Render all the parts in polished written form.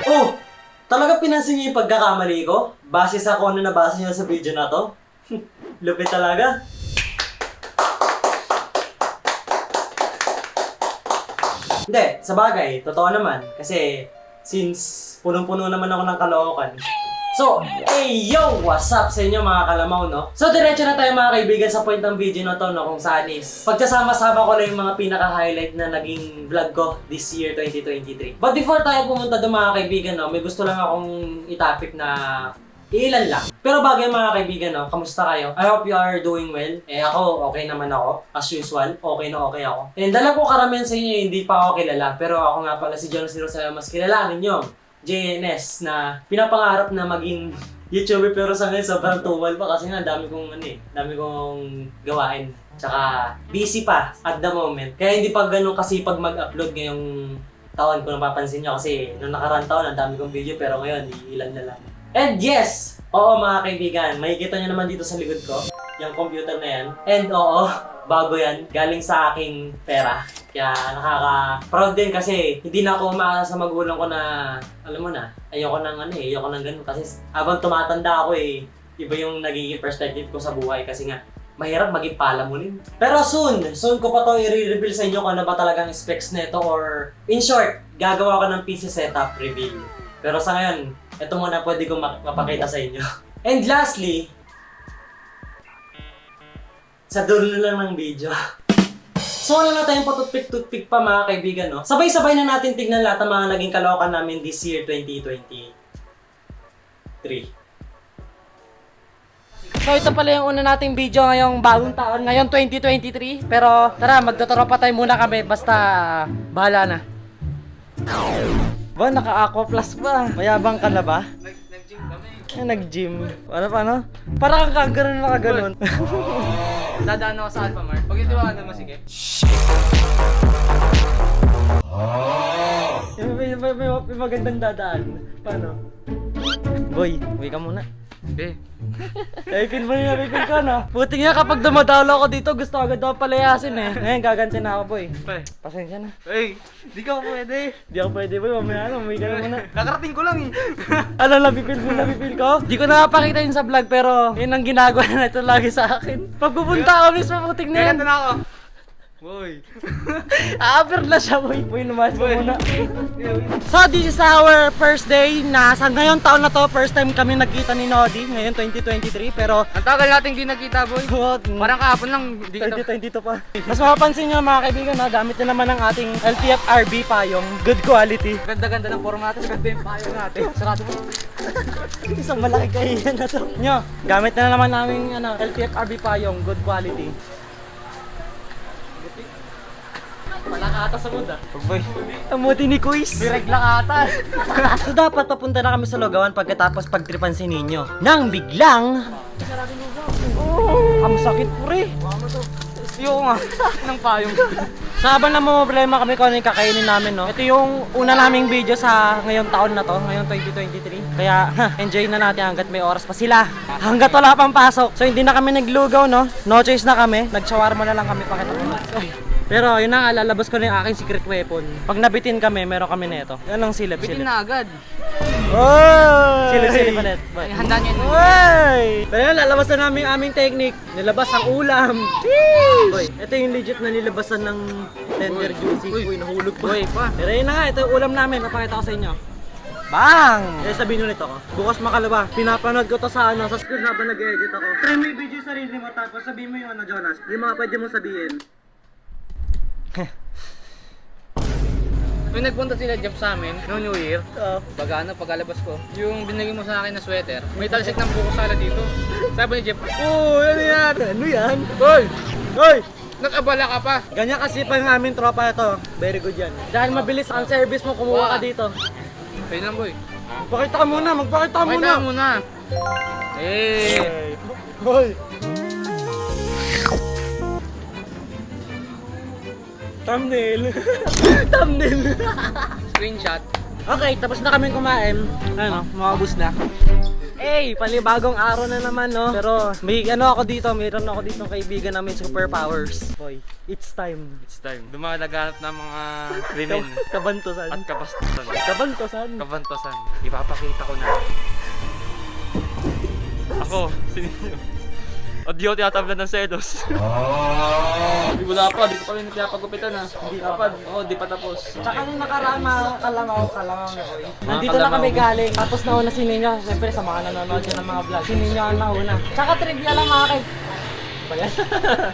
Oh! Talaga pinansin niyo yung pagkakamali ko? Base sa kung ano nabasa niyo sa video na to? Lupit talaga. Hindi, sa bagay, totoo naman. Kasi, since punong-puno naman ako ng kalookan. So, hey yo! What's up sa inyo mga kalamaw, no? So, diretso na tayo mga kaibigan sa point ng video na to, no? Kung saan is, pagsasama-sama ko lang yung mga pinaka-highlight na naging vlog ko this year, 2023. But before tayo pumunta doon mga kaibigan, no? May gusto lang akong itopic na ilan lang. Pero bago yung mga kaibigan, no? Kamusta kayo? I hope you are doing well. Ako, okay naman ako. As usual, okay na okay ako. And alam ko karamihan sa inyo, hindi pa ako kilala. Pero ako nga pala si John Sirosayo, mas kilalanin nyo. JNS na pinapangarap na maging YouTuber pero sa ngayon sobrang tumal pa kasi nga dami kong gawain. Tsaka busy pa at the moment. Kaya hindi pa ganun kasipag mag-upload ngayong taon kung napapansin nyo kasi nung nakaraan taon ang dami kong video pero ngayon ilan na lang. And yes! Oo mga kaibigan, makikita nyo naman dito sa likod ko yung computer na yan. And oo, bago yan, galing sa aking pera. Kaya nakaka-proud din kasi hindi na ako umaasa sa magulang ko na, alam mo na, ayoko nang ganun. Kasi habang tumatanda ako iba yung nagiging perspective ko sa buhay kasi nga, mahirap maging palamunin. Pero soon ko pa to i-reveal sa inyo kung ano ba talagang specs nito or in short, gagawa ko ng PC setup reveal. Pero sa ngayon, ito muna pwede kong mapakita sa inyo. And lastly, sa dulo lang ng video. So wala na tayong patutpik-tutpik pa mga kaibigan, no? Sabay-sabay na natin tignan lahat ng mga naging kalokan namin this year, 2023. So ito pala yung una nating video ngayong bagong taon, ngayon 2023. Pero tara, magtotoropa tayo muna kami, basta bahala na. Ba, naka-aqua plus ba? Mayabang ka na ba? Nag-gym kami. Nag-gym. Ano? Parang kang gano'n nakaganon. Dadaan ako sa Alphamart. Pag hindi wala naman, sige. May magandang dadaan. Paano? Boy ka muna. Eh. Feel ko na. Buti nga kapag dumadalo ako dito, gusto agad ako palayasin eh. Ngayon, gaganti na ako, boy. Pasensya na. Hey, di ka pwede. Di ako pwede, boy. Mamaya na, umuwi ka na muna. Kakarating ko lang eh. Ano, nabipil ko? Di ko nakapakita yun sa vlog, pero yun ang ginagawa na ito lagi sa akin. Pag pupunta ako mismo, putik na yan. Kaya na ako. Boy. Aapir na siya, boy. Boy, lumayas mo muna. So, this is our first day na sa ngayong taon na to, first time kami nagkita ni Nodi, ngayon 2023, pero Ang tagal nating di nakita, boy. Parang kahapon lang, di kita. 2022 pa. Mas mapapansin nyo mga kaibigan na gamit na naman ang ating LTF RB payong, good quality. Ganda-ganda ng forma natin, ganda yung payo natin. Sarado mo. Isang malaki kahiyan na to. Nyo, gamit na naman namin LTF RB payong, good quality. Malakata sa mood ah. Boy. Amuti ni Kuis. Direkla ata. So dapat papunta na kami sa Lugawan pagkatapos pagtripan si Ninyo. Nang biglang... Ang sakit pre. Yung nga, ng payong. So habang problema kami kung ano yung kakainin namin, no? Ito yung una naming video sa ngayong taon na to, ngayong 2023. Kaya enjoy na natin hanggat may oras pa sila. Hanggat wala pang pasok. So hindi na kami naglugaw, no? No choice na kami. Nag-shawarma na lang kami pakita ko. Pero yun na nga, lalabas ko na yung aking secret weapon. Pag nabitin kami, meron kami nito. Yan ang silip. Bitin na agad. Oh! Silip pa net. Handa niyo yun. Uy! Pero yun, lalabas na namin ang aming technique. Nilabas ang ulam. Boy, ito yung legit na nilabasan ng tender juicy. Uy, nahulog pa. Boy, pa. Pero yun na nga, ito yung ulam namin. Papakita ko sa inyo. Bang! Eh sabihin ulit ako. Bukas makalaba. Pinapanood ko to sa sa screen habang nag-edit ako. Try mo yung video sa sarili mo tapos sabihin mo yung Jonas. Yung mga pwede mo sabihin. May nagpunta sila Jeff sa amin no New Year. Oo. Pagkalabas ko, yung binigay mo sa akin na sweater, may talsik ng buko sala dito. Sabi ni Jeff, Ano yan? Ano yan? Boy! Hoy! Nag-abala ka pa. Ganyan kasi pa yung aming tropa ito. Very good yan. Dahil mabilis ang service mo, kumuha ka dito. Ayun lang, boy. Magpakita ka muna, magpakita ka muna. Pakita muna. Eh. Hoy! Thumbnail. Thumbnail. Screenshot. Okay, tapos na kami kumain. Ano, maubos na. Palibagong araw na naman, no? Pero may ano ako dito, mayroon ako dito kaibigan na may superpowers. Boy, it's time. It's time. Dumadaghanap ng mga krimen Kabantosan. at kabastusan. Kabantosan. Kabantosan. Ipapakita ko na. Ako, sinino? O di ako tinatablan ng selos. Di wala pa, di ko pa rin pinapagupitan ha. Hindi pa pa. Oo, di pa tapos. Tsaka nung nakaraan mga kalamaw na boy. Nandito na kalamaw. kami galing. Tapos nauna si Ninyo. Siyempre sa mga nanonood dyan ng mga vlog. Si Ninyo ang nauna. Tsaka trivia lang mga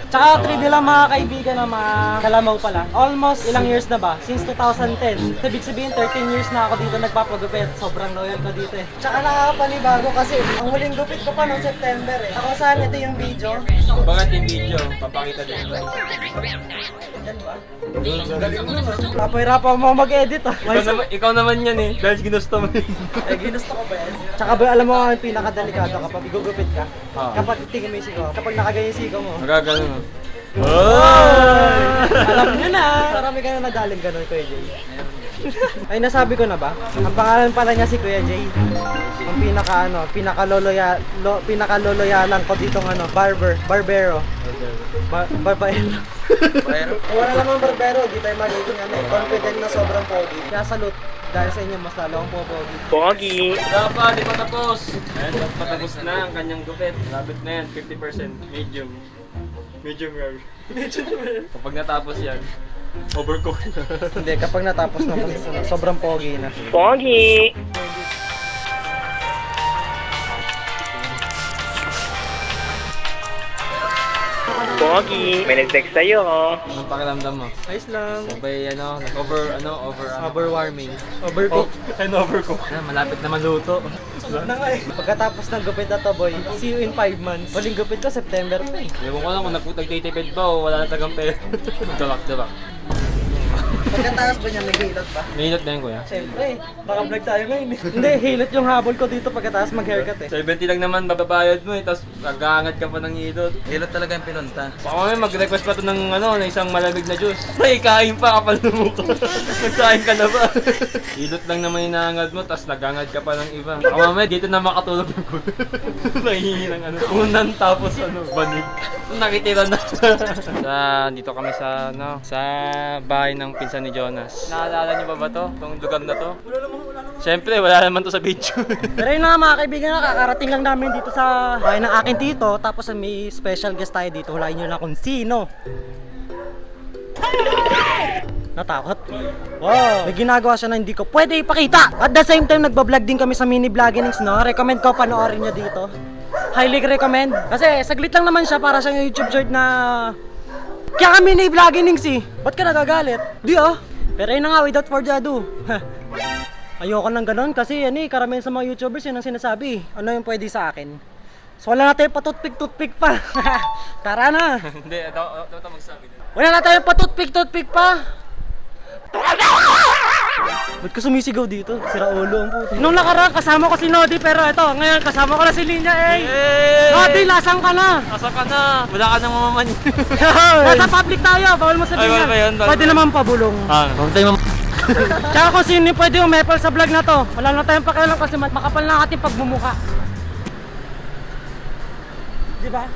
Tsaka trivia lang mga kaibigan na mga kalamaw pala. Almost ilang years na ba? Since 2010. Ibig sabihin 13 years na ako dito nagpapagupit. Sobrang loyal ko dito eh. Tsaka nakakapanibago kasi ang huling gupit ko pa noong September eh. Ako saan ito yung video? Bakit yung video? Papakita din. Hirapan mo mag-edit ah. Ikaw naman yan eh. Dahil ginusto mo yun. Ginusto ko ba yan? Tsaka ba alam mo ang pinakadelikado kapag igugupit ka? Kapag tingin mo yung sigaw. Kapag nakaganyan yung sigaw mo. Magagano mo. Alam nyo na! Marami ka na nadaling ganun, Kuya Jay. Ay, nasabi ko na ba? Ang pangalan pala niya si Kuya Jay. Ang pinakaloloyalan ko ditong barbero. Barbero. Wala namang barbero, di tayo magiging confident na sobrang pogi. Kaya salute. Dahil sa inyo, mas lalo akong pogi. Pogi! Wala pa, di pa tapos. Ayan, patapos na ang kanyang gupit. Labit na yan, 50%. Medium. Medium rare. Kapag natapos yan, overcook na. Hindi, kapag natapos na sobrang pogi na. Pogi! Pogi! May nag-text sa'yo, oh. Anong pakiramdam mo? Ayos lang. Sabay, Overwarming. Overcook. And overcook. Malapit na maluto. Na nga eh. Pagkatapos ng gupit na to, boy, see you in 5 months. Huling gupit ko, September pa eh. Ewan ko lang kung nagtitipid ba o wala na tagang pera. Dabak. Pagkatapos ba niya naghilot ba? Nahilot na yun, kuya. Siyempre, baka vlog tayo ngayon eh. Hindi, hilot yung habol ko dito pagkatapos mag-haircut eh. 70 lang naman bababayad mo eh, tapos gagangat ka pa ng hilot. Hilot talaga yung pinunta. Baka may mag-request pa to ng ng isang malamig na juice. May kain pa kapal na mukha. Nagsain ka na ba? Hilot lang naman hinahangad mo, tapos nagangad ka pa ng iba. Baka mamaya dito na makatulog yung gulo. Nahihingi ng unan tapos banig. Nakitira na. Dito kami sa sa bahay ng pinsan ni Jonas. Naalala niyo ba to? Itong lugar na to? Siyempre, wala naman to sa video. Pero yun na mga kaibigan, nakakarating lang namin dito sa bahay ng aking tito. Tapos may special guest tayo dito. Hulain nyo na kung sino. Natakot? Wow! May ginagawa siya na hindi ko pwede ipakita! At the same time, nagbablog din kami sa mini vloggings, no? Recommend ko panoorin nyo dito. Highly recommend. Kasi saglit lang naman siya para siyang YouTube short na kaya kami mini vloggings eh. Ba't ka nagagalit? Di ah. Pero yun na nga, without further ado. Ayoko nang ganun kasi karamihan sa mga YouTubers yun ang sinasabi. Ano yung pwede sa akin? So wala na tayo patutpik-tutpik pa. Tara na. Hindi, ito magsabi. Wala na tayo patutpik-tutpik pa. Ba't ka sumisigaw dito? Sira ulo ang puto. Nung nakaraan kasama ko si Nodi pero ito, ngayon kasama ko na si Linya eh. Nodi, lasang ka na. Asa ka na? Wala ka nang mamaman. Nasa public tayo, bawal mo sabihin Ay, yan. bawal ba yun? Bawal Pwede ba? naman pabulong. Huwag tayo Tsaka kung sino yung pwede umepal sa vlog na to, wala na tayong pakialam kasi makapal na ang ating pagmumuka. Diba?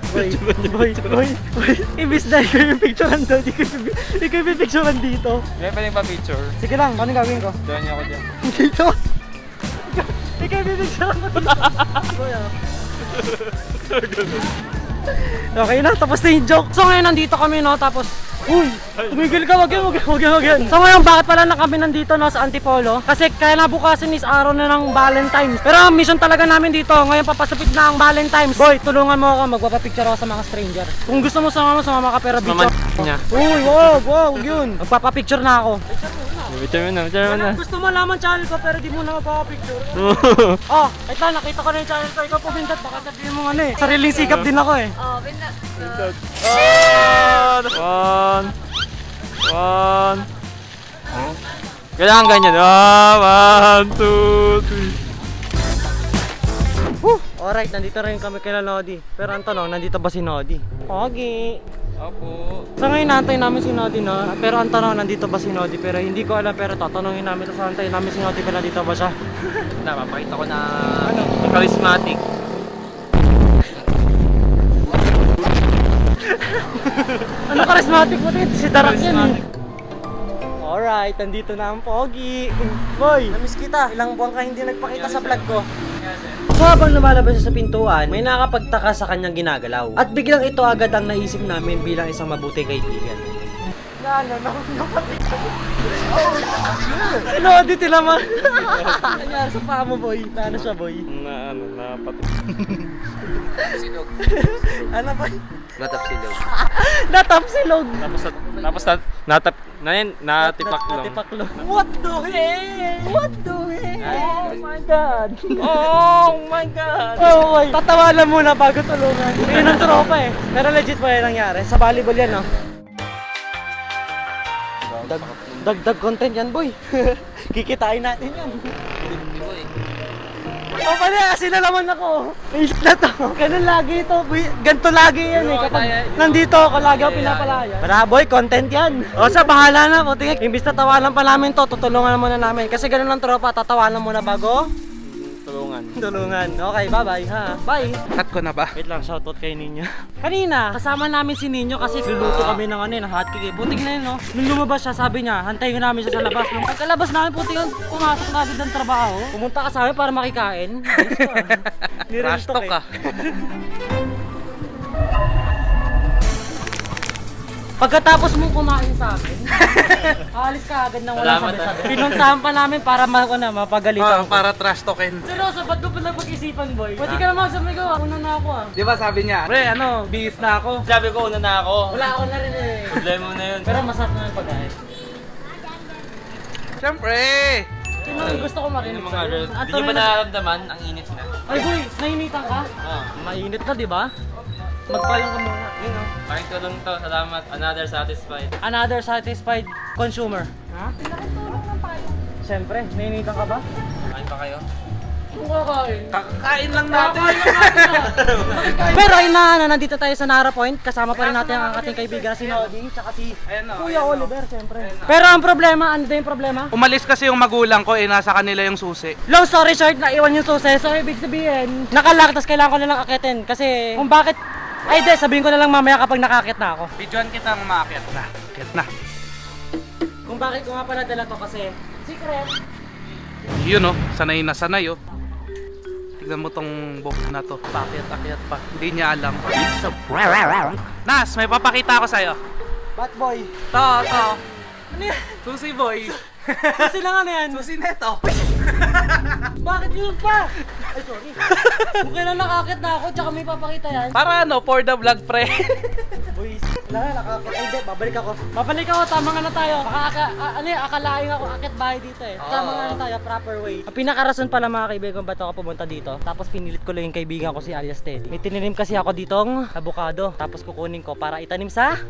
Boy. Ibis na ikaw yung picturean doon, ikaw yung picturean dito. May pa rin pa picture. Sige lang, ano gagawin ko? Doon niya ako dyan. Dito? Ikaw yung picturean ko dito. Okay na, tapos na yung joke. So ngayon nandito kami no, tapos uy, tumigil ka, wag yan. So ngayon bakit pala na kami nandito no sa Antipolo? Kasi kaya nabukasan is araw na ng Valentine's. Pero ang mission talaga namin dito, ngayon papasapit na ang Valentine's. Boy, tulungan mo ako, magpapapicture ako sa mga stranger. Kung gusto mo sumama ka pero video. niya. Uy, wag yun. Magpapapicture na ako. Picture mo na. Gusto mo laman channel ko pero di mo na magpapapicture. Oh, ito nakita ko na yung channel ko. Ikaw po Bindat, baka sabihin mo sariling sikap din ako eh. Oh, Bindat. One. Kailangan ganyan. 1, 2, 3. Alright, nandito rin kami kay Nodi. Pero ang tanong, nandito ba si Nodi? Pogi! Opo. Sa ngayon, naantay namin si Nodi, no? Pero ang tanong, nandito ba si Nodi? Pero hindi ko alam, pero tatanungin namin sa antay namin si Nodi, pero nandito ba siya? Napapakita ko na charismatic. Ano charismatic mo dito? Si Darak yan eh. Alright, nandito na ang Pogi. Boy, namiss kita. Ilang buwan ka hindi nagpakita sa vlog ko. So habang lumalabas siya sa pintuan, may nakapagtaka sa kanyang ginagalaw. At biglang ito agad ang naisip namin bilang isang mabuting kaibigan. Si Nodi tinaman. Nangyari sa paa mo, boy. Ano siya, boy? Silog. Ano, boy? Natap silog. Natapsilog. Tapos natipak lang. Natipaklong. What the hell? What the hell? Oh my God. Oh my God! Oh boy, tatawanan muna bago tulungan. Yun ang tropa eh. Pero legit pa yan nangyari. Sa volleyball yan, no? Dagdag content yan, boy. Kikitain natin yan. O pala, kasi na naman ako. Naisip na to. Ganun lagi ito, boy. Ganito lagi yan eh. Kapag nandito ako, lagi ako pinapalaya. Para boy, content yan. O sa bahala na po. Tingin, imbis na tawanan pa namin to, tutulungan na muna namin. Kasi ganun lang tropa, tatawanan muna bago tulungan. Okay, bye-bye ha. Bye. Cut ko na ba? Wait lang, shoutout kay Ninyo. Kanina, kasama namin si Ninyo kasi luluto kami ng ng hotcake. Putik na yun, no? Nung lumabas siya, sabi niya, hantayin namin siya sa labas. Nung pagkalabas namin, putik yun, pumasok na agad ng trabaho. Pumunta ka sa amin para makikain. Ayos ka. Trash talk ka. Pagkatapos mong kumain sa amin, aalis ka agad nang wala Salamat, sabi-sabi. Pinuntahan pa namin para mapagalitan ko. Para trash talkin. Seryoso, ba't ko pa napag-isipan, boy? Pwede ka naman sabi ko, una na ako ah. Di ba sabi niya, pre, bihis na ako. Sabi ko, una na ako. Wala ako na rin eh. Problema mo na yun. Pero masarap na yung pagkain. Siyempre! Yun ang gusto ko marinig Yung mga sa'yo. girls, At hindi nyo ba tuloy na- nararamdaman ang init na? Ay boy, nainitan ka? Mainit na, di ba? Magpayong ka muna. Yun o. Making tulong to, salamat. Another satisfied. Another satisfied consumer. Ha? Nakatulong ng payong. Siyempre, nainitan ka ba? Kain pa kayo? Kung kakain. Kakakain lang natin. Pero ayun na, nandito tayo sa Nara Point. Kasama pa rin natin ang ating kaibigan si Nodi, tsaka si Kuya Oliver, siyempre. Pero ang problema, ano din yung problema? Umalis kasi yung magulang ko, nasa kanila yung susi. Long story short, naiwan yung susi. So, ibig sabihin, nakalak, tas kailangan ko nilang akitin. Kasi, kung bakit, ay de, sabihin ko na lang mamaya kapag nakakit na ako. Videoan kitang maakyat na. Akyat na. Kung bakit ko nga pala dala to kasi, secret. Yun sanay na sanay Tignan mo tong buhok na to. Pakyat-akyat pa. Hindi niya alam. Nas, may papakita ako sa'yo. Bat boy. To. Ano yan? Susi boy. Susi lang ano yan? Susi neto. Bakit yun pa? Ay, sorry. Kung kailan nakakit na ako, tsaka may papakita yan. Para for the vlog, pre. Boys, wala na, nakakit. Ay, hindi, babalik ako. Babalik ako, tama nga na tayo. Akalaing ako, akit bahay dito eh. Tama nga na tayo, proper way. Ang pinakarason pala mga kaibigan, ba't ako pumunta dito? Tapos pinilit ko lang yung kaibigan ko si Alias Teddy. May tininim kasi ako ditong avocado. Tapos kukunin ko para itanim sa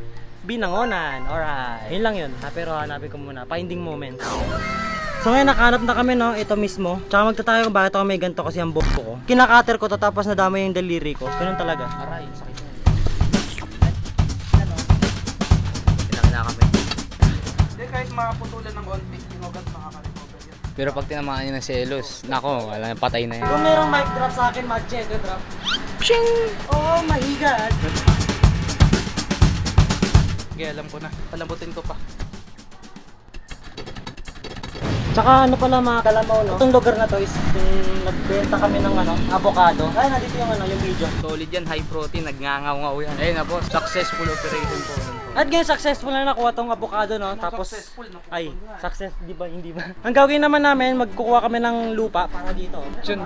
Binangonan. Alright. Yun lang yun. Pero hanapin ko muna. Finding moments. So ngayon nakahanap na kami ito mismo. Tsaka magtatayo kung bakit ako may ganito kasi ang buhok ko. Kinakater ko to tapos nadama yung daliri ko. Ganun talaga. Aray, sakit na. Pinakina kami. Hindi, kahit makaputulan ng konti, inugat makaka-recover yan. Pero pag tinamaan niya ng selos, nako, wala, patay na yan. Kung mayroong mic drop sa akin, mag-check drop. Pshing! Oh my God! Sige, alam ko na. Palambutin ko pa. Tsaka ano pala mga kalamaw, no? Itong lugar na to is nagbenta kami ng avocado. Ay, nandito yung video. Solid yan, high protein, nagngangaw-ngaw yan. Ayun na po, successful operation po. At ngayon, successful na nakuha tong avocado, no? Tapos, Successful, no? ay, success, di ba? Hindi ba? Ang gagawin naman namin, magkukuha kami ng lupa para dito. Diyan.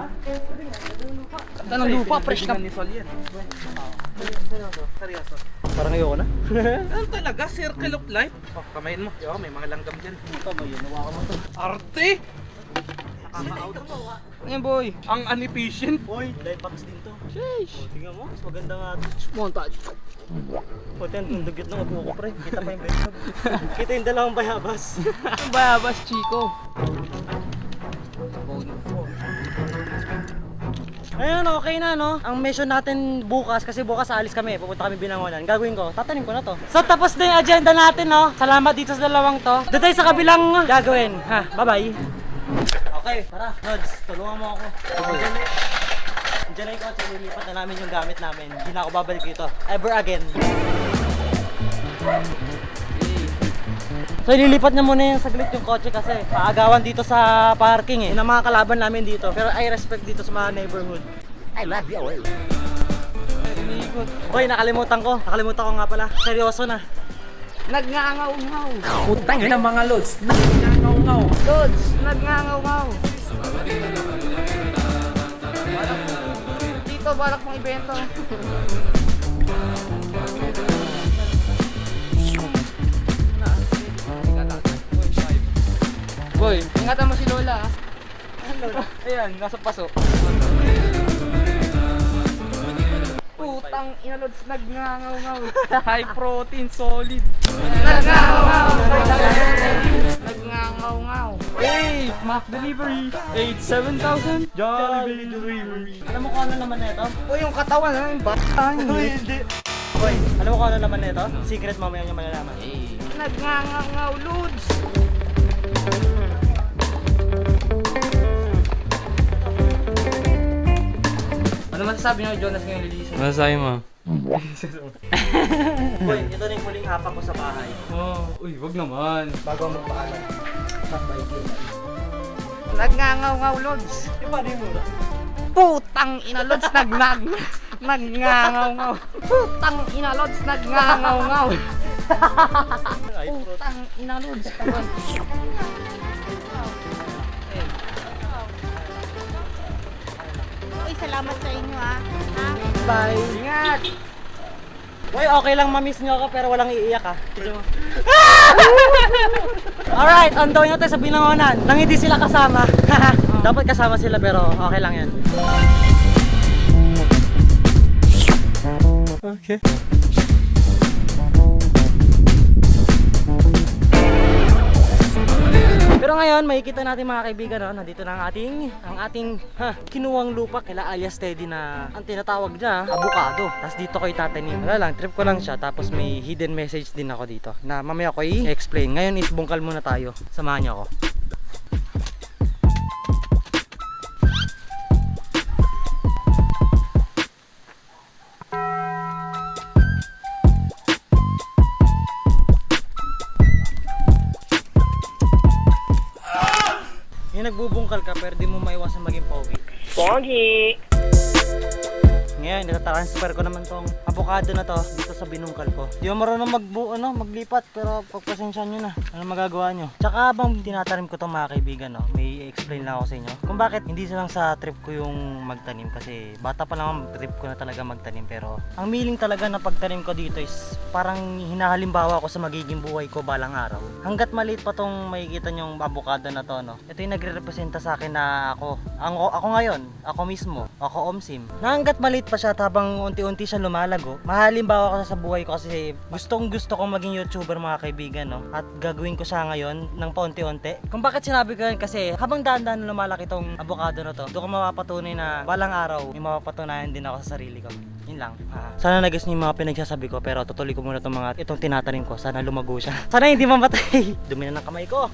Ganda ng lupa, fresh na. Ni Sol yan. Seryoso. Parang ayoko na. Ano talaga? Circle of life? Oh, kamayin mo. Yo, may mga langgam dyan. Ito ba yun? Nawa ko mo to. Arte! Nakaka-out. Ayan boy. Ang inefficient. Boy, life packs din to. Sheesh! Tingnan mo, mas maganda nga to. Montage. Puti ang dugit ng upo ko, pre. Kita pa yung bedroom. Kita yung dalawang bayabas. Ang bayabas, Chico. Ayun, okay na, no? Ang mission natin bukas, kasi bukas alis kami, pupunta kami Binangonan. Gagawin ko, tatanim ko na to. So, tapos na yung agenda natin, no? Salamat dito sa dalawang to. Doon tayo sa kabilang gagawin. Ha, bye-bye. Okay, tara, Lods, tulungan mo ako. Diyan na yung kotse, lilipat na namin yung gamit namin. Hindi na ako babalik dito. Ever again. So ililipat na muna yung saglit yung kotse kasi paagawan dito sa parking eh. Yun ang mga kalaban namin dito. Pero I respect dito sa mga neighborhood. I love you. Hoy, nakalimutan ko nga pala. Seryoso na. Nagngangaw-ngaw. Putang ina mga lods. Nangangaw-ngaw. Lods, nagngangaw-ngaw. Dito, balak mong ibento. Boy, Ingatan mo si Lola, ah. ayan, nasa paso. Putang ina, Lods, nagngangaw-ngaw. High protein, solid. Nagngangaw-ngaw. Nagngangaw-ngaw. Hey, Mac Delivery. 87,000. Jollibee Delivery. Alam mo kung ano naman na ito? O yung katawan, ha? Yung bata. Hindi. Hoy, alam mo kung ano naman na ito? Secret mamaya niyo malalaman. Nagngangaw-ngaw, Lods. Ano masasabi niyo, Jonas, ngayong lilisan? Masasabi mo? Hoy, ito na yung huling hapak ko sa bahay. Uy, wag naman. Bago ako magpaalam. Bye-bye. Nagngangaw-ngaw, Lods. Di ba, di mura? Putang ina, Lods, nagngangaw-ngaw. Putang ina, Lods, nagngangaw-ngaw. Putang ina, Lods. Uy, salamat sa inyo ha. Bye. Ingat! Hoy, okay lang ma-miss nyo ako pero walang iiyak ha. Alright, on daw nyo tayo sa Binangonan. Nang hindi sila kasama. Dapat kasama sila pero okay lang yan. Okay. Pero ngayon, makikita natin mga kaibigan, no? Nandito na ang ating kinuwang lupa kila alias Teddy na ang tinatawag niya, avocado. Tapos dito ko itatanim. Wala lang, trip ko lang siya. Tapos may hidden message din ako dito na mamaya ko i-explain. Ngayon is bungkal muna tayo. Samahan niyo ako. Yung nagbubungkal ka pero di mo maiwasan maging pogi. Pogi! Ngayon, natatransfer ko naman tong avocado na to dito sa binungkal ko. Di mo marunong maglipat pero pagpasensya nyo na. Ano magagawa nyo? Tsaka habang tinatanim ko tong mga kaibigan, no, may explain lang ako sa inyo kung bakit hindi lang sa trip ko yung magtanim kasi bata pa lang trip ko na talaga magtanim pero ang meaning talaga na pagtanim ko dito is parang hinahalimbawa ko sa magiging buhay ko balang araw. Hanggat maliit pa tong makikita nyong avocado na to, no, ito yung nagre-representa sa akin na ako ngayon, ako mismo, ako Omsim, na hanggat maliit pa siya at habang unti-unti siya lumalago, mahalimbawa ko siya sa buhay ko kasi gusto kong maging YouTuber mga kaibigan, no? At gagawin ko siya ngayon ng paunti-unti. Kung bakit sinabi ko yan kasi habang dahan-dahan lumalaki tong avocado na to, doon ko mapapatunay na balang araw may mapapatunayan din ako sa sarili ko. Yun lang. Sana nag-guess niyo yung mga pinagsasabi ko pero tutuloy ko muna itong tinatanim ko. Sana lumago siya. Sana hindi mamatay. Dumi na ng kamay ko.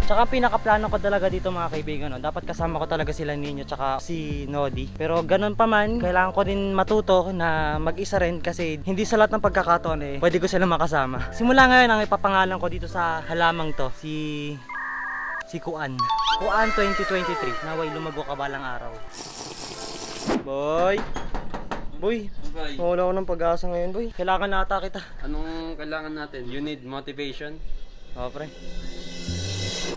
Tsaka pinakaplano ko talaga dito mga kaibigan, no? Dapat kasama ko talaga sila Nino tsaka si Nodi. Pero ganun pa man, kailangan ko din matuto na mag-isa rin kasi hindi sa lahat ng pagkakataon pwede ko sila makasama. Simula ngayon ang ipapangalan ko dito sa halamang to, si Kuan. Kuan 2023. Naway lumago ka balang araw. Boy! Boy! Wala ako ng pag-asa ngayon, boy. Kailangan nata kita. Anong kailangan natin? You need motivation? Oh, pre.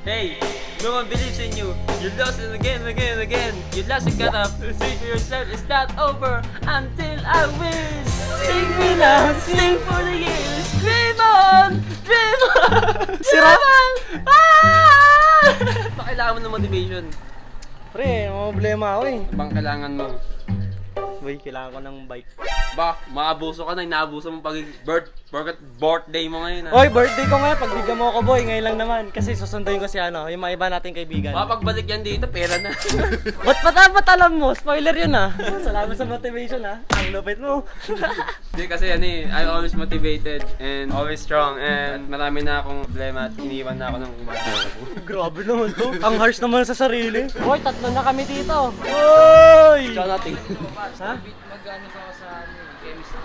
Hey, no one believes in you. You lost it again, again, again. You lost it, got up. Say to yourself, it's not over until I win. Sing me now, sing for the years. Dream on, dream on. Sira! Kailangan mo ng motivation. Pre, may problema ako Bang kailangan mo? Boy, kailangan ko ng bike. Ba, maabuso ka na, inaabuso mo pag bird. Porket birthday mo ngayon, Oy, birthday ko ngayon. Pagbigyan mo ako, boy. Ngayon lang naman. Kasi susunduin ko si ano, yung mga iba nating kaibigan. Mapagbalik yan dito, pera na. Ba't alam mo? Spoiler yun ah. Salamat sa motivation ah. Ang lupit mo. Hindi kasi ano eh, I'm always motivated and always strong and marami na akong problema at iniwan na ako ng ina. Grabe naman to. Ang harsh naman sa sarili. Boy, tatlo na kami dito. Oy! Tsaka natin. Ha? Mag-ano ka sa chemistry.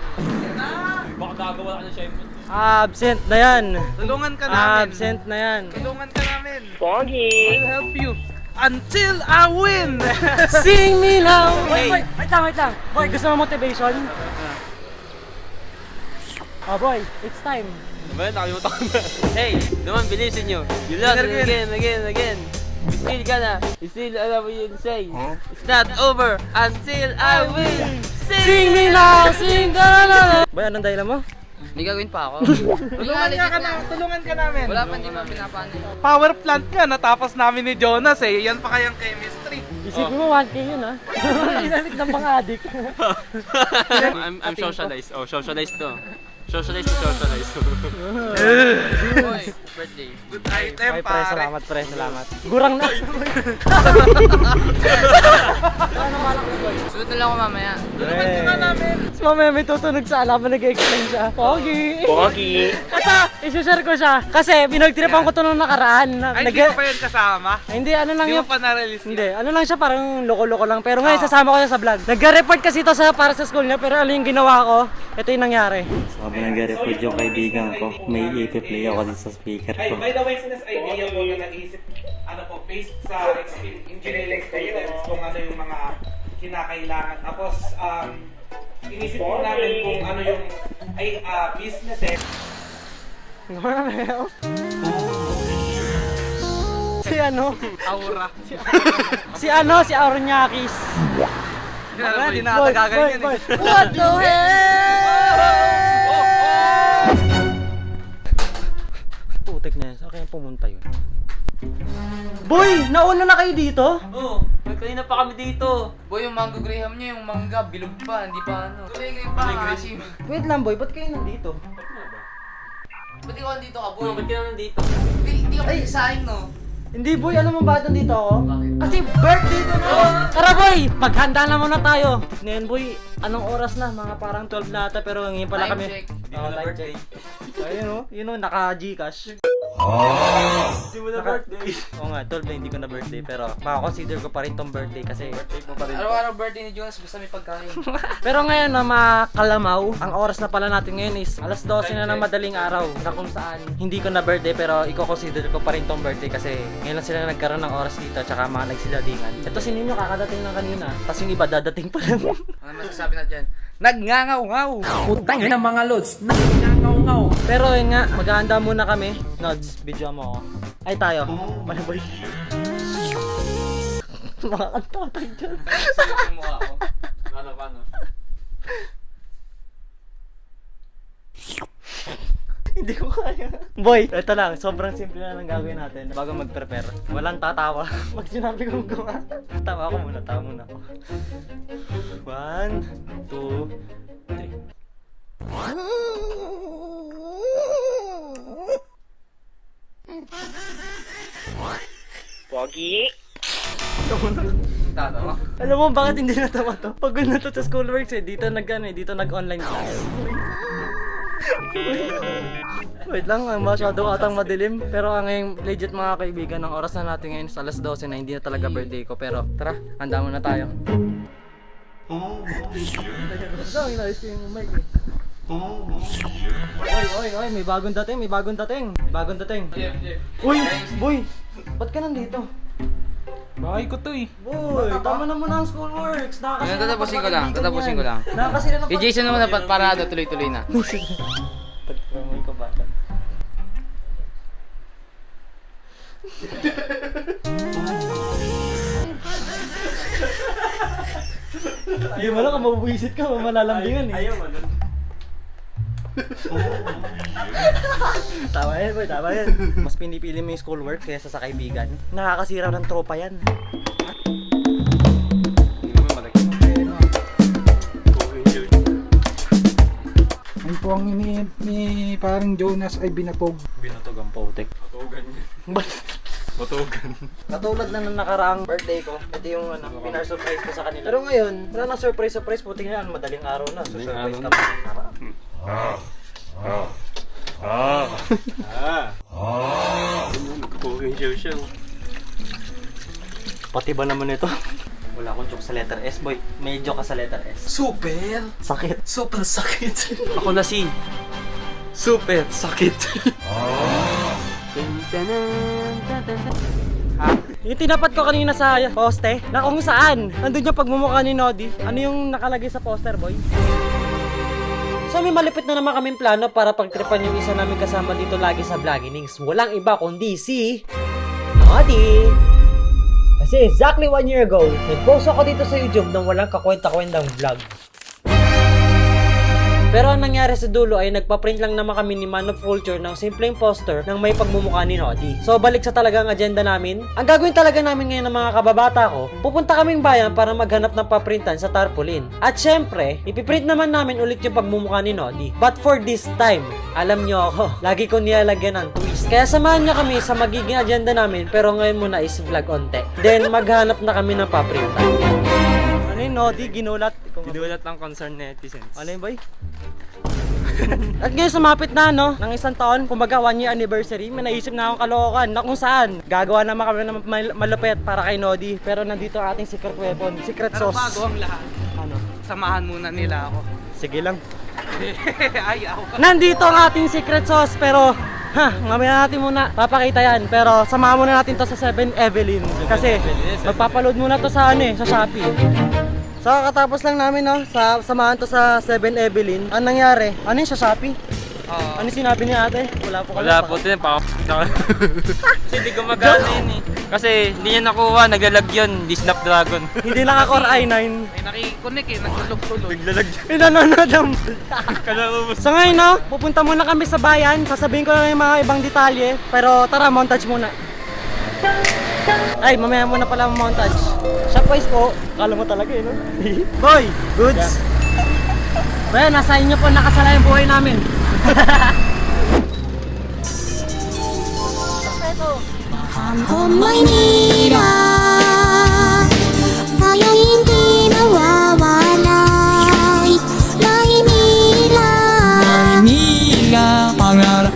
Baka gagawa ka ng chef. Absent na yan. Tulungan ka namin. Absent na yan. Tulungan ka namin. Pogi! I'll help you until I win! Sing me now! Boy, boy, wait lang. Boy, gusto mo motivation? Oh boy, it's time. Diba? Nakalimutan ko na. Hey, naman, bilisin nyo. You love it again. Still gonna, still alam mo yun say. It's not over until I win. Sing me now! Sing ka na! Boy, anong dahilan mo? May gagawin pa ako. Tulungan ka namin. Wala pa, hindi mo pinapano. Power plant ka, natapos namin ni Jonas eh. Yan pa kayang chemistry. Isipin mo 1K yun ha? Inalit ng mga adik. I'm socialized. Oh, socialized to. Socialized to socialized. Boy, birthday. Good item, Ay, pre, pare. salamat. Gurang na. Sunod na lang ako mamaya. Tulungan ka nga namin. Si mamaya may tutunog sa alaman, nag-explain siya. Pogi! Ito, isi-share ko siya. Kasi pinagtiripan ko ito nung nakaraan. Ay, hindi ko pa yan kasama. Ay, hindi, ano lang Hindi yun. mo pa na-release yan. Hindi, ano lang siya, parang loko-loko lang. Pero ngayon, sasama ko siya sa vlog. Nag-report kasi ito para sa school niya, pero ano yung ginawa ko? Ito yung nangyari. Sabi nag-report yung kaibigan ko, may i-play ako din sa speaker ko. By the way, sinas idea ko na nag-iisip, ano po, based sa engineering students, kung ano yung mga kinakailangan. Tapos, inisip po namin kung ano yung business eh. Si ano? Aura. Si Auroniakis. Hindi na gagaling yan eh. What the hell? Putik na yan. Saan kaya pumunta yun? Boy! Nauna na kayo dito? Oh, kanina pa kami dito. Boy, yung mango graham niya, yung mangga, bilog pa, hindi pa ano. Tuloy kayo pa, asim. Wait lang boy, ba't kayo nandito? Ba't ikaw andito ka, boy? Ba't ka naman dito? Hindi ka pa isahin, no? Hindi boy, alam mo bakit nandito ako? Kasi birthday ko na! Tara boy! Maghanda na muna tayo! Ngayon boy, anong oras na? Mga parang 12 na ata pero ngayon pala Time kami. check. Hindi mo na time birthday. check. Ayun o, yun o, naka-Gcash. Hindi mo na birthday. Oo nga, 12 na hindi ko na birthday pero makakonsider ko pa rin tong birthday kasi Birthday mo pa rin. Araw-araw birthday ni Jonas, basta may pagkain. pero ngayon na mga kalamaw, ang oras na pala natin ngayon is alas 12 na ng madaling araw na kung saan hindi ko na birthday pero i-consider ko pa rin tong birthday kasi ngayon lang sila nagkaroon ng oras dito tsaka mga nagsiladingan. Ito si Ninyo kakadating ng kanina tapos yung iba dadating pa lang. Ano masasabi na dyan? Nagngangaw-ngaw! Putang ina mga lods. Nangangaw-ngaw. Pero yun nga, maghahanda muna kami. Nods, video mo ako. Ay tayo. Malaboy. Makakanta tayo dyan. Yung mukha ko. Paano? Hindi ko kaya. Boy, ito lang. Sobrang simple na lang gagawin natin bago mag-prepare. Walang tatawa. Pag sinabi kong gawa. Tawa ako muna. Tawa muna ako. 1, 2, 3. Pogi! Tatawa. Alam mo bakit hindi natawa to? Pagod na to sa schoolworks eh. Dito nag-online class. Wait lang, masyado atang madilim. Pero ang ngayong legit mga kaibigan, ang oras na natin ngayon is alas 12 na hindi na talaga birthday ko. Pero tara, handa muna tayo. Ito, inayos ko yung mic eh. Oy, may bagong dating. Uy, boy, ba't ka nandito? Bahay ko to eh. Boy, tama na muna ang schoolworks. Ayun, tatapusin ko lang. Nakakasira na Si Jason naman dapat parado, tuloy-tuloy na. Pag-promoy ko ba? Ayaw mo lang, mabubuisit ka, malalambingan eh. Ayaw mo lang. Tama yan boy, tama yan. Mas pinipili mo yung schoolwork kaysa sa kaibigan. Nakakasira ng tropa yan. Ay, po ang ni parang Jonas ay binatog. Binatog ang putik. Batugan niya. Batugan. Katulad na nung nakaraang birthday ko, ito yung pinar-surprise ko sa kanila. Pero ngayon, wala na surprise, puting na yan, madaling araw na. So, surprise ka pa. Nagkukuhin siya. Pati ba naman ito? Wala akong joke sa letter S, boy. May joke ka sa letter S. Super! Sakit. Super sakit! Ako na si Super Sakit. Yung tinapat ko kanina sa poste, na kung saan, nandun yung pagmumukha ni Nodi. Ano yung nakalagay sa poster, boy? So may malipit na naman kaming plano para pagtripan yung isa namin kasama dito lagi sa Vloginings. Walang iba kundi si Nodi. Kasi exactly 1 year ago, nag-post ako dito sa YouTube ng walang kakwenta-kwentang vlog. Pero ang nangyari sa dulo ay nagpa-print lang naman kami ni Man of Culture ng simpleng poster ng may pagmumukha ni Nodi. So balik sa talagang agenda namin. Ang gagawin talaga namin ngayon ng mga kababata ko, pupunta kaming bayan para maghanap ng paprintan sa tarpaulin. At syempre, ipiprint naman namin ulit yung pagmumukha ni Nodi. But for this time, alam nyo ako, lagi ko nilalagyan ng twist. Kaya samahan nyo kami sa magiging agenda namin, pero ngayon muna is vlog onte. Then maghanap na kami ng paprintan. Ano yung Nodi? Ginulat? Ginulat ng concerned netizens. Ano yun, boy? At ngayon sumapit na ng isang taon, kumbaga 1 year anniversary, may naisip na akong kalokohan na kung saan gagawa naman kami ng malupit para kay Nodi. Pero nandito ang ating secret weapon, secret Pero sauce. bago ang lahat, Ano? samahan muna nila ako. Sige lang. Ay, ako. Nandito ang ating secret sauce, pero mamaya natin muna papakita yan. Pero samahan muna natin to sa 7 Evelyn. Kasi magpapaload muna to sa sa Shopee. So katapos lang namin samahan to sa 7 Evelyn. Anong nangyari? Ano yung sa Shopee? Ano sinabi niya ate? Wala po kami. Wala po din, kasi hindi gumagana yun eh. Kasi hindi niya nakuha, naglalag yun, di Snapdragon. Hindi naka-core i9. May nakikonek nagtulog-tulog. Naglalag yun. Pinanonood ang... Kalaubos. So ngayon pupunta muna kami sa bayan. Sasabihin ko na yung mga ibang detalye. Pero tara, montage muna. Ay, mamaya muna pala ang montage. Shopwise po. Kala mo talaga no? Boy, goods. Well, nasa inyo po nakasala yung buhay namin. Ang Maynila, sayang hindi nawawalay. Maynila, Maynila, pangarap.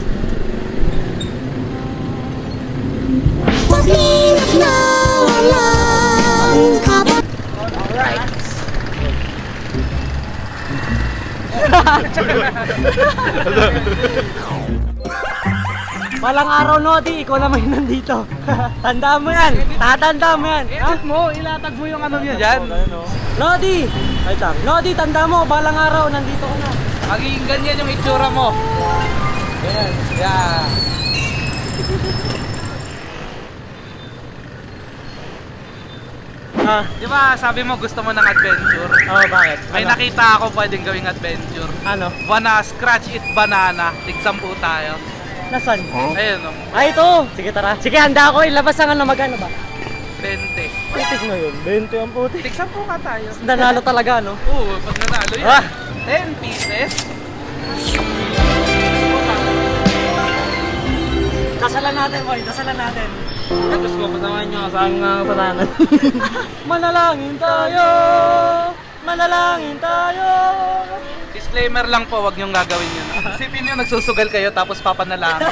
huwag minat na walang kapat. Walang araw, Nodi. Ikaw naman yung nandito. Tandaan mo yan. Tatandaan mo yan. Edit mo, ilatag mo yung ano niya dyan. Nodi! Wait lang. Nodi, tandaan mo. Balang araw, nandito ka na. Magiging ganyan yung itsura mo. Ganyan. Yeah. Di ba sabi mo gusto mo ng adventure? Bakit? May Ano? nakita ako pwedeng gawing adventure. Ano? Wanna scratch it banana. Tigsampu tayo. Nasaan? Ayun o. Ay, ito! Sige, tara. Sige, handa ako. Ilabas ang magkano ba? 20. Putik na yun. 20 ang putik. Tigsampu ka tayo. Nanalo talaga, no? Oo, pag nanalo yan. Ah! 10 pieces. Dasalan natin, boy. Dasalan natin. Tapos ko, pasamahan nyo sa aking kasalanan. Manalangin tayo! Manalangin tayo! Disclaimer lang po, wag niyong gagawin yun. Isipin niyo nagsusugal kayo tapos papanalangin.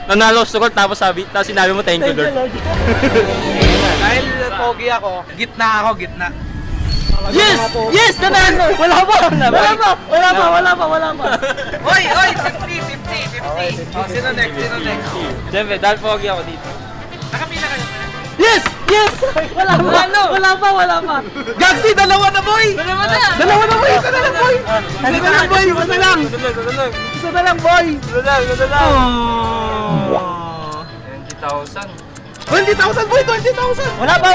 Nanalo sukol, tapos sinabi mo thank you Lord. Dahil pogi ako, gitna ako, gitna. Yes! Yes! Nanalo! Wala pa! Wala pa! Oy! 50! Oh, sino next? Siyempre, dahil pogi ako dito. Nakapila kayo. Yes! Yes! Wala pa! Gagsi, dalawa na boy! Dalawa na boy! Isa na lang boy! Isa na lang boy! 20,000 boy! 20,000! Wala pa!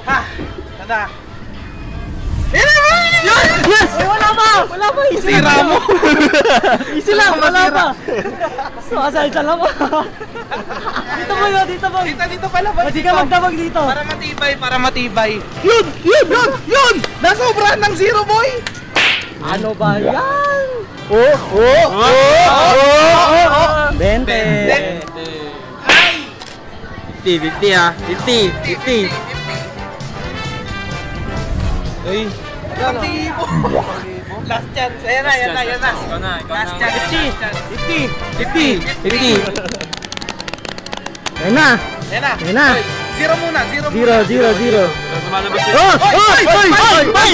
Ha? Tanda. Yes! Wala pa! Sira mo! Easy lang, wala pa! So, asal dyan lang po. Dito po yun, dito po. Dito pala boy! Hindi ka magdamag dito. Para matibay. Yun! Nasobrahan ng zero boy! Ano ba yan? Oh! 20. 50 ah. 50. Uy. Last chance. Ayan na. Ikaw na. Last chance. 50. Ayun na. Ayan na. Ayan na. Oy, zero muna. Zero. Lumalabas yun. Oy! Wag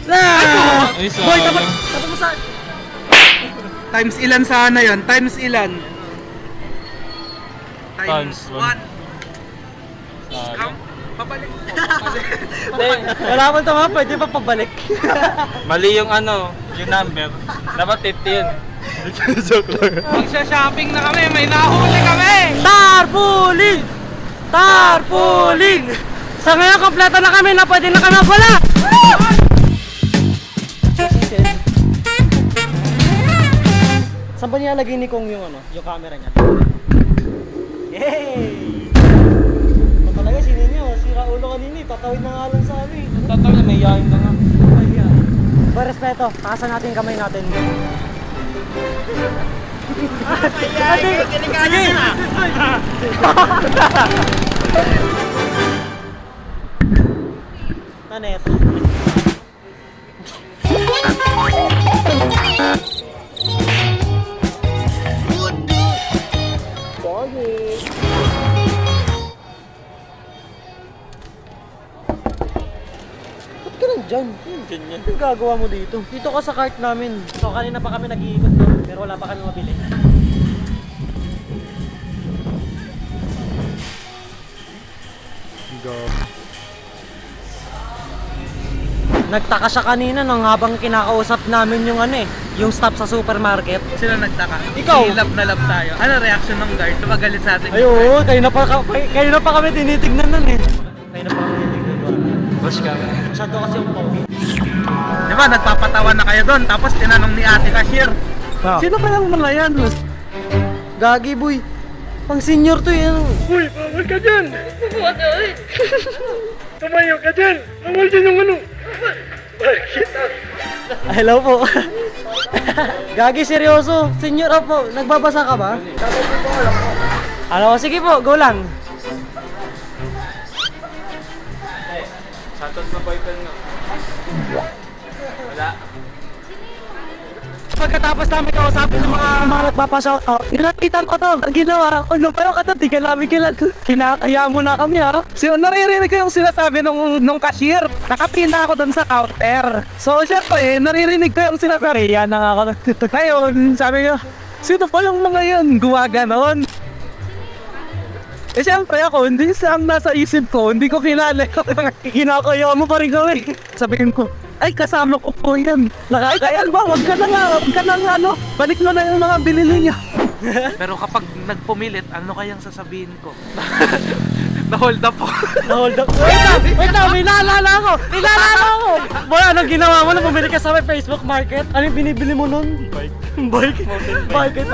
na! Ay, Boy, tapat mo sa... Times ilan sana yon? Times ilan? Times one. 1. Count. Pabalik. Wala mo tama, pwede pa pabalik. Mali yung yung number. Dapat 50 yun. Joke lang. Magsha-shopping na kami. May nahuli kami. Tarpaulin! Sa ngayon, kompleto na kami na pwede na kami wala! Saan ba nilalagay ni Kong yung camera niya? Yay! Ito talaga, sinin niyo, sira ulo kanini, tatawid na nga lang sa amin. Tatawid na may yahin na nga. Ba, respeto, takasan natin yung kamay natin. Sige! Tanet. Ba't ka nandyan? Ganyan. Anong gagawa mo dito? Dito ka sa cart namin. So kanina pa kami nag-iikot doon, pero wala pa kami mabili. Nagtaka siya kanina nang habang kinakausap namin yung staff sa supermarket. Sila nagtaka. Ikaw? Silap na love tayo. Ano reaction ng guard? Magalit sa atin. Ay oo, kayo na pa kami tinitignan nun eh. Kayo na pa kami tinitignan doon. Boss ka. Masyado kasi yung pogi. Di ba, nagpapatawa na kayo doon. Tapos tinanong ni ate cashier. Sino kayang mga yan? Gagi boy. Pang senior to yan. Uy, bawal ka dyan! Tumayo ka dyan! Bawal dyan yung Bakit? Hello po. Gagi seryoso. Senior po. Nagbabasa ka ba? Ano? Sige po, go lang. Satot na boyfriend nga. Wala. Pagkatapos namin kausapin ng mga nagpapashoutout, inakitan ko to, ginawa ko, pero kata, di ka namin kinakaya mo na kami ha. So, naririnig ko yung sinasabi nung cashier. Nakapina ako doon sa counter. So, syempre, naririnig ko yung sinasabi. Yan na nga ako. Ngayon, sabi niya, sino pa yung mga yun? Gumaganon. Eh, syempre ako, hindi siyang nasa isip ko, hindi ko kilala. Kinakaya mo pa rin kami. Sabihin ko, ay, kasama ko po yan. Kaya ba, wag ka na balik mo na yung mga binili niya. Pero kapag nagpumilit, ano kayang sasabihin ko? Na-hold up ako. Na-hold up. Wait lang, may naalala ako. Boy, anong ginawa mo nung bumili ka sa may Facebook Market? Ano yung binibili mo nun? Bike. Bakit?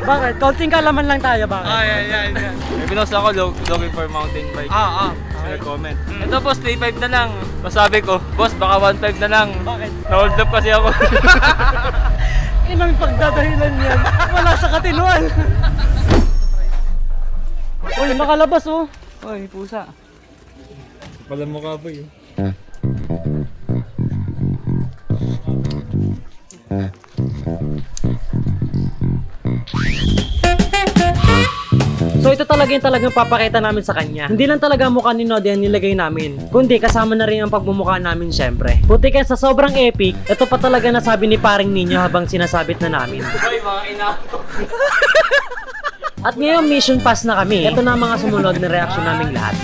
Bakit? Konting kalaman lang tayo, bakit? Yan. May binost ako looking for mountain bike. Nag-comment. Ito boss, 3.5 na lang. Masabi ko, boss baka 1.5 na lang. Bakit? Na-hold up kasi ako. Inang pagdadahilan yan. Wala sa katinuan. Uy, nakalabas oh. Oy, pusa. Wala mo ka ba yun? So ito talaga yung talagang papakita namin sa kanya. Hindi lang talaga mukha ni Nodi ang nilagay namin, kundi kasama na rin ang pagmumukha namin syempre. Buti kaya sa sobrang epic, ito pa talaga nasabi ni paring ninyo habang sinasabit na namin. Ay, mga ina. At ngayon mission pass na kami. Ito na ang mga sumunod na reaction naming lahat.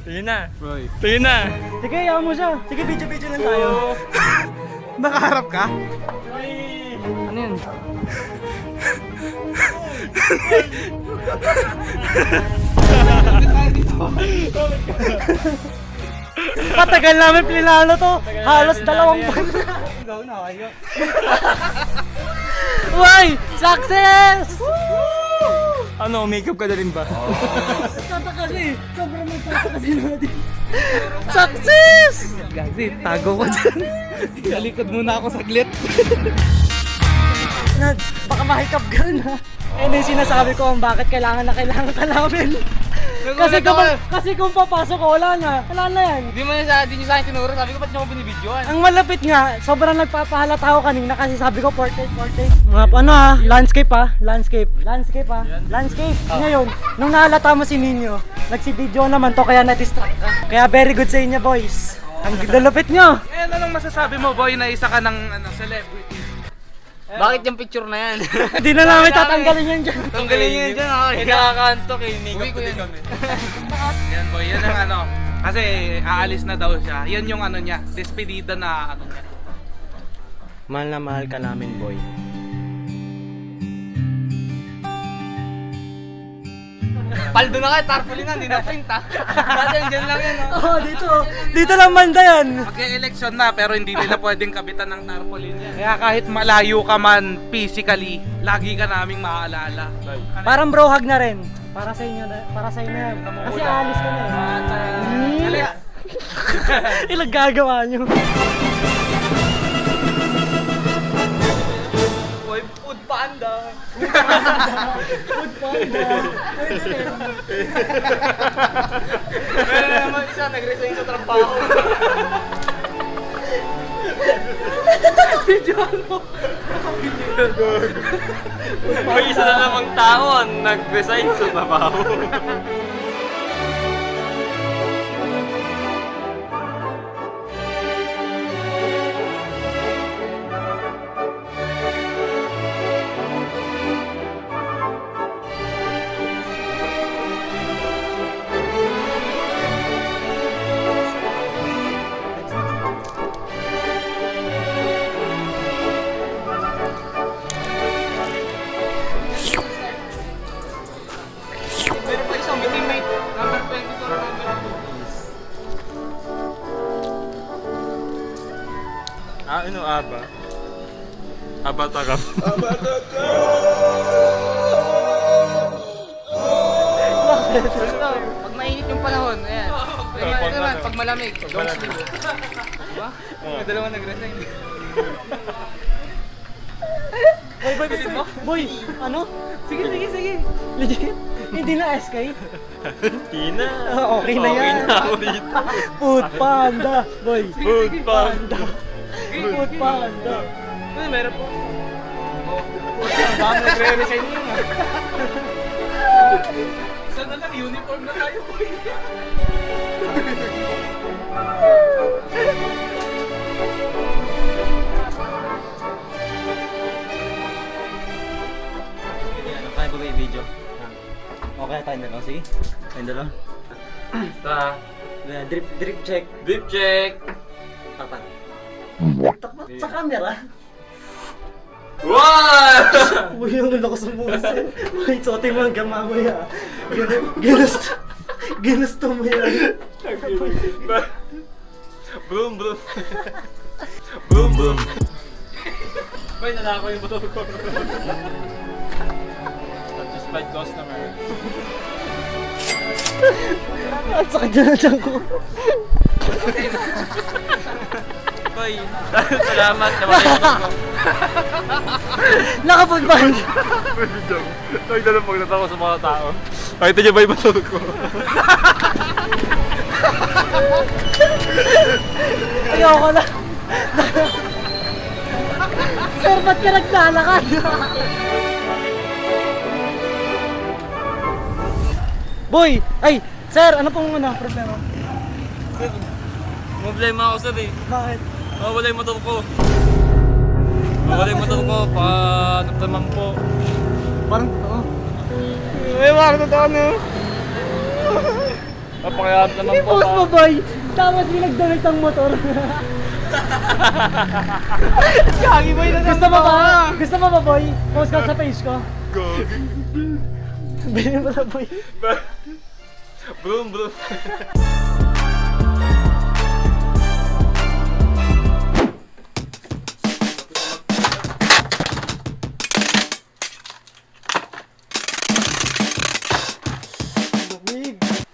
Tingin na. Tingin na. Sige, ayaw mo siya. Sige, video lang tayo. Nakaharap ka? Ano yun? Patagal namin plinano to. Halos 2 buwan. Uy! Success! Ano, makeup ka na rin ba? Tataka siya eh. Sobrang magtataka si natin. Success! Gazi, tago ko dyan. Kalikod muna ako saglit. Nad, baka mahikap ka na. Eh, yung sinasabi ko kung bakit kailangan ka namin. Kasi kung papasok ko, wala na yan. Di nyo sa akin tinuro, sabi ko ba't nyo ako binibidyoan? Ang malapit nga, sobrang nagpapahalata ako kanina kasi sabi ko portrait. Mga landscape landscape. Ngayon, nung nahalata mo si Nino, nagsibidyo naman to kaya na-distract ka. Kaya very good sa inyo boys. Ang lalapit nyo. Eh, anong masasabi mo, boy, na isa ka ng celebrity? Bakit yung picture na yan? Hindi na namin tatanggalin yan dyan. Tanggalin nyo yan dyan, nakakaantok eh, makeup ko din kami. Yan, boy, yan ang ano. Kasi aalis na daw siya. Yan yung ano niya, despedida na ano niya. Mahal na mahal ka namin boy. Paldo na kayo, tarpaulin na, hindi na print ha. Dati dyan lang yan Oo, dito lang banda yan. Mag-e-election na pero hindi nila pwedeng kabitan ng tarpaulin yan. Kaya kahit malayo ka man physically, lagi ka naming maaalala. Parang bro hug na rin. Para sa inyo yan. Kasi alis ka na eh. Ilang gagawa nyo. Boy, food panda. Meron naman isa, nag-resign sa trabaho. May isa na namang tao ang nag-resign sa trabaho. Meron pa isang meeting mate, number 22, number 2. Ano aba? Aba takap. Pag mainit yung panahon, ayan. Ito naman, pag malamig, long sleeve. Diba? May dalawa nag-resign. Boy, ano? Sige. Legit? Hindi na SK? Hindi na. Okay na yan. Okay na ako dito. Food panda, boy. Food panda. Food panda. Ano, meron po. Baka nagre-resign yun ah. Isa na lang, uniform na tayo, boy. Kaya ba yung video? Okay, tayo na lang. Sige. Tayo na lang. Tara. Drip check. Drip check. Tapat. Tapat sa camera. Wow! Uy, ang lakas ng bukas eh. Uy, sote mo hanggang mamaya. Ginusto mo yan. Boom, boom. Boom, boom. Boy, nanako yung motor ko. Satisfied customer. Ang sakit na dyan ko. Boy, salamat naman yung motor ko. Nakapagpahal. Nagdalang pagkatawa sa mga tao. Nakita niyo ba yung motor ko? Ayoko na. Sir, ba't ka naglalakad? Boy! Ay! Sir, ano pong problema? Problema ako sir eh. Bakit? Mawala yung motor ko. Mawala yung motor ko pa nagtamang po. Parang totoo. Parang totoo no? Napakayaan naman po. I-post mo, boy! Dapat pinagdamit ang motor. Gagi boy na Gusto mo ba? Gusto mo ba, boy? Post ka sa page ko. Gagi. Bilhin mo na, boy. Boom, boom.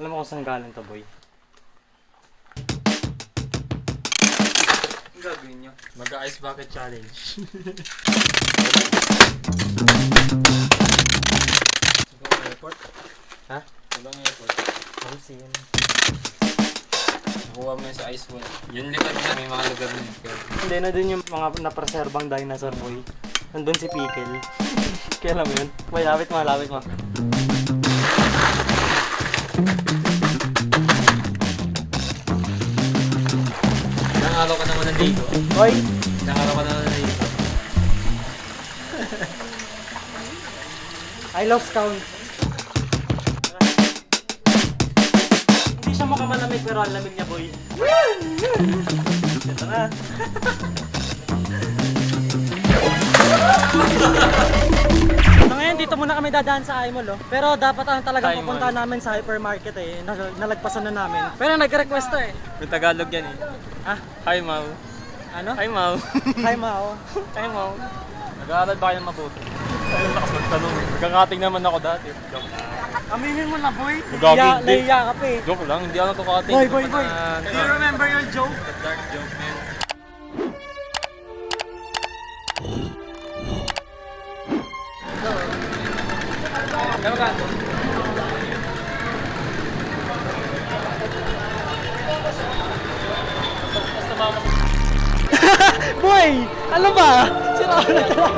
Alam mo kung saan galing to, boy? Ang gagawin nyo? Mag-ice bucket challenge. Siguro airport? Ha? Walang airport. Fancy yan. Nakuha mo yun sa ice wall. Yung likod na, may mga lugar na yun. Hindi na din yung mga napreserbang dinosaur, boy. Nandun si Pickle. Kaya alam mo yun? Boy, lapit mo, lapit mo. Ilang araw ka naman nandito. Boy! Ilang araw ka naman nandito. I lost count. Hindi siya mukhang malamig pero ang lamig niya, boy. Ito na. So ngayon, dito muna kami dadaan sa iMall, oh. Pero dapat ang talagang iMall. pupunta namin sa hypermarket eh. Nalagpasan na namin. Pero nag-request to eh. Yung Tagalog yan eh. Ah, Hi, Mau. ano? Hi, Mau. Hi, Mao. Hi, Mau. Nag-aaral ba kayo ng mabuti? Ayun, lakas magtanong. Nagkakating naman ako dati. Joke lang. Aminin mo na, boy. Gagi, hindi. Naiya ka pa eh. Joke lang, hindi ako nagkakating. Boy, boy, boy. Do you remember your joke? Dark joke, man. Boy! Ano ba? Sira ko na talaga.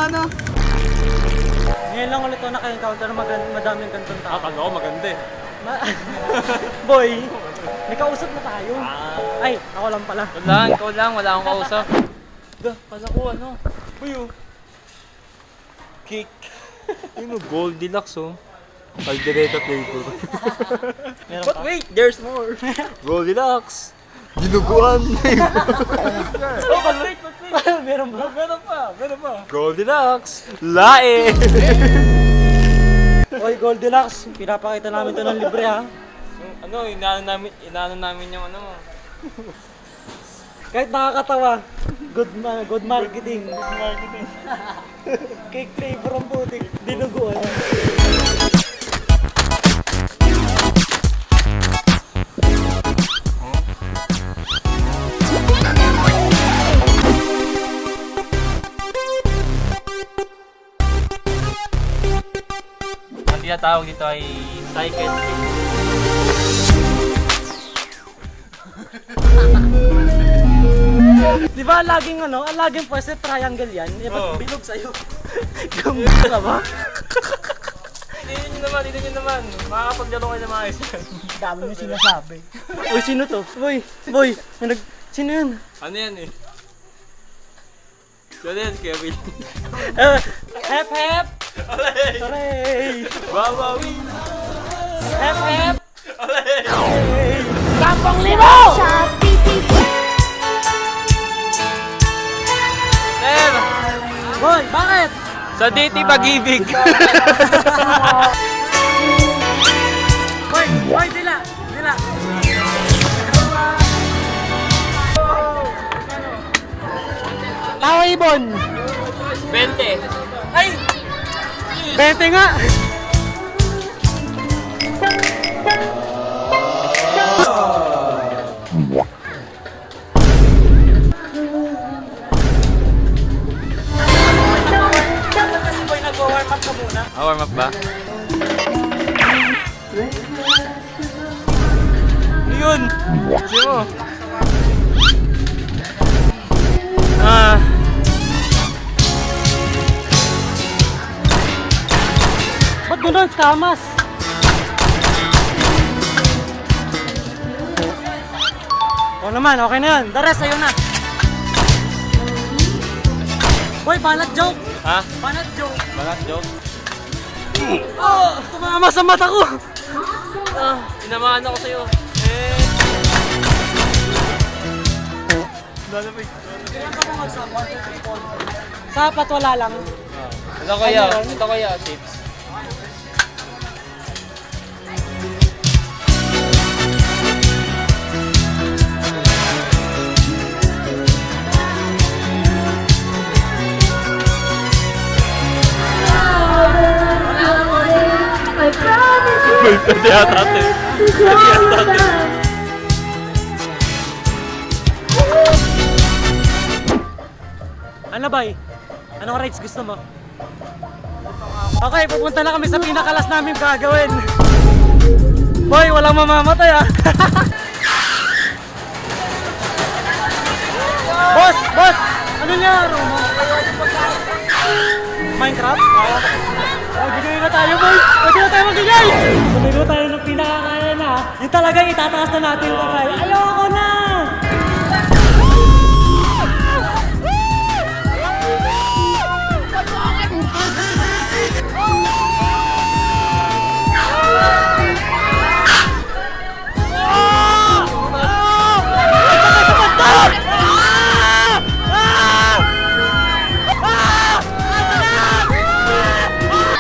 Ano? Ngayon lang ulit ako naka-encounter na madaming gantong tao. Akala ko maganda eh. Boy, may kausap na tayo. Ay, ako lang pala. Ikaw lang, wala akong kausap. Kala ko ano? Uy, oh. Cake. Yun, Goldilocks, oh. Caldereta flavor. Meron But pa? wait, there's more. Goldilocks. Dinuguan. Wait. Meron ba? Meron pa. Goldilocks. Lae. Oy, Goldilocks, pinapakita namin to ng libre ha. Ano, inaano namin yung ano. Kahit nakakatawa, good marketing. Good marketing. Cake flavor ang putik, dinuguan. Ang tinatawag dito ay cycle cake. Di ba laging laging pwede triangle yan? Eh, ba't Oo. bilog sa'yo? Gumbo ka ba? Hindi nyo naman. Makakapaglaro kayo ng mga yan. Dami mo sinasabi. Uy, sino to? Boy, sino yun? Ano yan eh? Ano yan, Kevin? Hep hep! Hooray! Wawawi! Hep hep! Alay! Kampong Limo! Sir! Boy, bakit? Sa DT Pag-ibig! Boy, dila! Tawa ibon! 20! Ay! 20 nga! Kasi boy, nag-warm up ka muna. Warm up ba? Ano yun? Kasi mo? Ba't gano'n, Skamas? O naman, okay na yun. The rest, sa'yo na. Boy, banat joke! Ha? Banat joke! Balat joke? Oh! Tumama sa mata ko! Tinamaan ako sa'yo. Lalamig. Sapat wala lang. Ito kaya, tips. I promise Pwede yata ate. Pwede yata ate. Ano bay? Anong rides gusto mo? Okay, pupunta na kami sa pinakalas namin gagawin. Boy, walang mamamatay ah. Boss! Boss! Ano niya? Minecraft? Oh, bigay na tayo boy! Pwede na tayo magbigay! Tumigo tayo ng pinakakaya na. Yung talagang itataas na natin kamay. Ayoko na!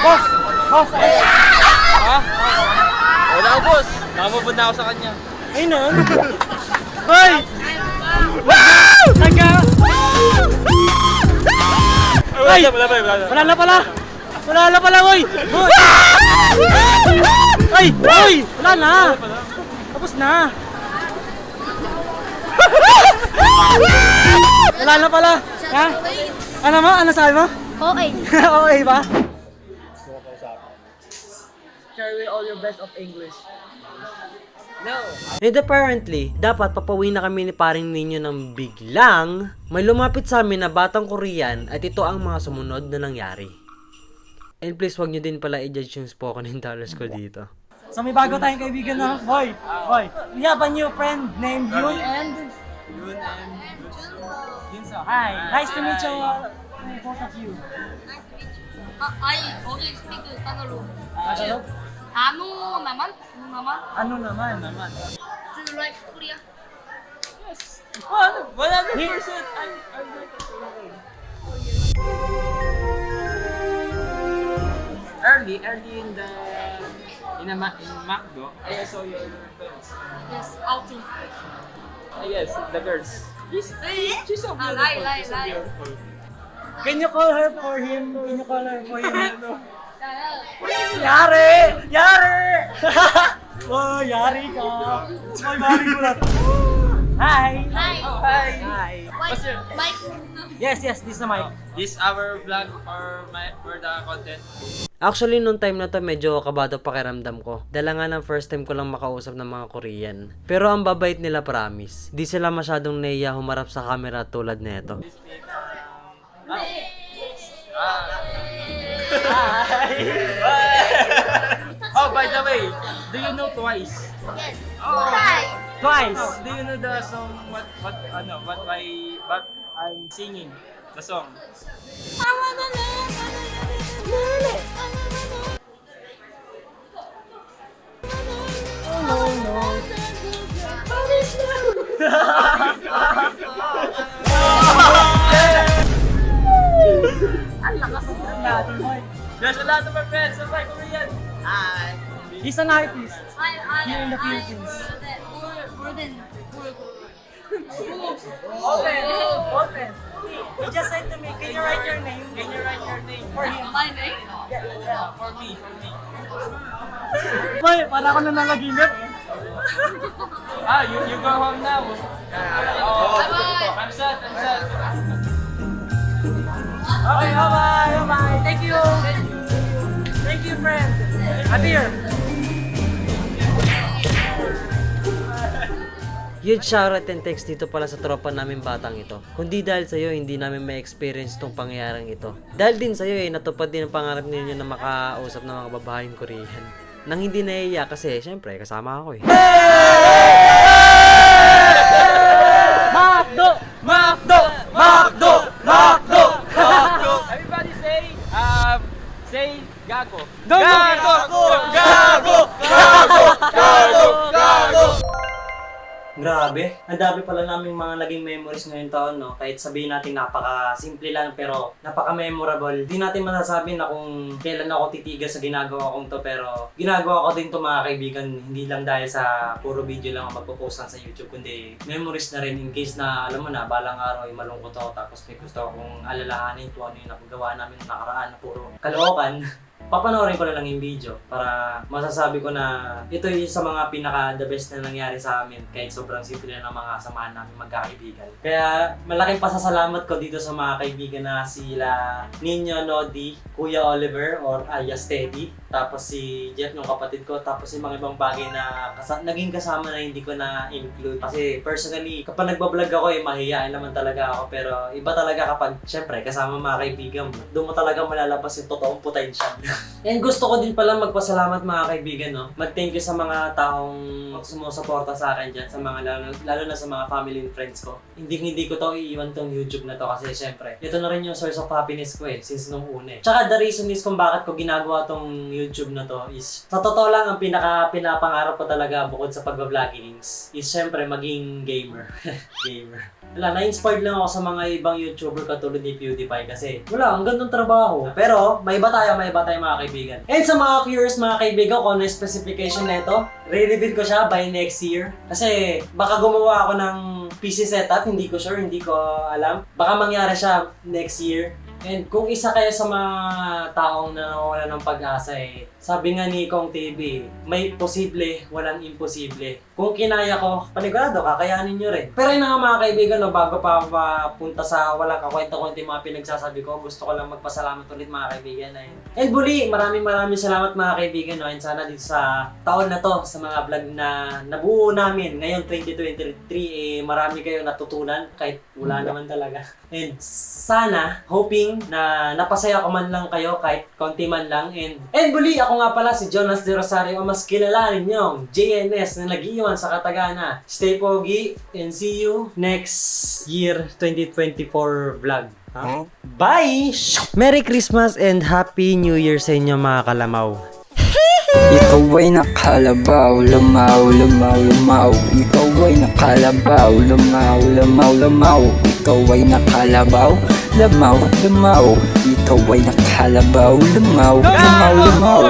Boss! Ha? Wala ako, boss. Nakamabod na ako sa kanya. Ay no! Hoy! Taga! Ay! Wala na pala! Wala na pala, boy! Ay! Boy! Wala na! Tapos na! Wala na pala! Ha? Ano mo? Ano sabi mo? Okay. Okay ba? Share with all your best of English. No. And apparently, dapat papawin na kami ni paring ninyo ng biglang may lumapit sa amin na batang Korean at ito ang mga sumunod na nangyari. And please, wag nyo din pala i-judge yung spoken in dollars ko dito. So may bago tayong kaibigan na, boy, boy. We have a new friend named Yun and... Yunso. Hi, nice to meet you all. Both of you. I only speak Tagalog. Tagalog? Ano naman? Ano naman? Do you like Korea? Well, 100%. Early in MacDo, I saw your friends. Yes, outing. Yes, the girls. She's so beautiful. Lie. Beautiful. Can you call her for him? Can you call her for him? Yari! Yari! Oh, yari ka! Ay, mari ko lang. Hi! Hi. Hi! What's your... Mike. Yes, this is the mic. This our vlog or for the content? Actually, nung time na to, medyo kabado pakiramdam ko. Dala nga ng first time ko lang makausap ng mga Korean. Pero ang babait nila, promise. Di sila masyadong naiya humarap sa camera tulad nito. Oh, by the way, do you know Twice? Yes. Oh, Twice! do you know the song what I'm singing? The song. There's a lot of my friends who are Korean. Hi. He's an artist. I Here in the Philippines. more than Open. He just said to me, can you write your name? Can you write your name? For him. my name. Yeah, for me. Boy, para ako na nalaginip. You go home now. Oh, Bye-bye. I'm sad. Okay, bye-bye. Thank you. Thank you, friend. A beer. Huge shoutout and thanks dito pala sa tropa namin batang ito. Kundi dahil sa'yo, hindi namin ma-experience itong pangyayaring ito. Dahil din sa'yo natupad din ang pangarap ninyo na makausap ng mga babaeng Korean. Nang hindi naiiyak kasi, syempre, kasama ako eh. Macdo! Macdo! Macdo! Macdo! Everybody say gago. Gago! Grabe, ang dami pala naming mga naging memories ngayong taon, no? Kahit sabihin natin napaka-simple lang pero napaka-memorable. Di natin masasabi na kung kailan ako titigil sa ginagawa kong to, pero ginagawa ko din to mga kaibigan, hindi lang dahil sa puro video lang ako magpo-post lang sa YouTube, kundi memories na rin in case na, alam mo na, balang araw ay malungkot ako tapos may gusto akong alalahanin kung ano yung nakagawa namin noong nakaraan na puro kalookan. papanoorin ko na lang yung video para masasabi ko na ito yung sa mga pinaka the best na nangyari sa amin kahit sobrang simple na ng mga samahan namin magkakaibigan. Kaya malaking pasasalamat ko dito sa mga kaibigan na sila Ninyo, Nodi, Kuya Oliver or alias Teddy, tapos si Jeff yung kapatid ko, tapos yung mga ibang bagay na naging kasama na hindi ko na include. Kasi personally, kapag nagbablog ako mahihain naman talaga ako, pero iba talaga kapag syempre kasama mga kaibigan mo, doon mo talaga malalabas yung totoong potential. And gusto ko din pala magpasalamat mga kaibigan, no? Mag-thank you sa mga taong sumusuporta sa akin dyan, sa mga lalo na sa mga family and friends ko. Hindi ko to iiwan tong YouTube na to kasi syempre, ito na rin yung source of happiness ko since nung una. Tsaka the reason is kung bakit ko ginagawa tong YouTube na to is, sa totoo lang, ang pinapangarap ko talaga bukod sa pagbablogginings is syempre maging gamer. Gamer. Wala, na-inspired lang ako sa mga ibang YouTuber katulad ni PewDiePie kasi wala, ang gandang trabaho. Pero, may iba tayo mga kaibigan. And sa mga curious mga kaibigan kung ano yung specification nito, re-reveal ko siya by next year. Kasi baka gumawa ako ng PC setup, hindi ko sure, hindi ko alam. Baka mangyari siya next year. And kung isa kayo sa mga taong nawawala ng pag-asa sabi nga ni Kong TV, may posible, walang imposible. Kung kinaya ko, panigurado, kakayanin nyo rin. Pero yun nga mga kaibigan, bago pa punta sa walang kakwento-kwento yung mga pinagsasabi ko, gusto ko lang magpasalamat ulit mga kaibigan. And muli, maraming salamat mga kaibigan. And sana dito sa taon na to, sa mga vlog na nabuo namin ngayong 2023, marami kayong natutunan kahit wala naman talaga. And sana, hoping na napasaya ko man lang kayo kahit konti man lang. And muli, ako nga pala si Jonas De Rosario, o mas kilala ninyong JNS na nag-iwan sa Katagana. Stay pogi and see you next year 2024 vlog. Bye! Merry Christmas and Happy New Year sa inyo mga kalamaw. Ikaw ay nakalabaw, lamaw, lamaw, lamaw. Ikaw ay nakalabaw, lamaw, lamaw, lamaw. Ikaw ay nakalabaw, lamaw, lamaw. Ikaw ay nakalabaw, lamaw, lamaw, lamaw.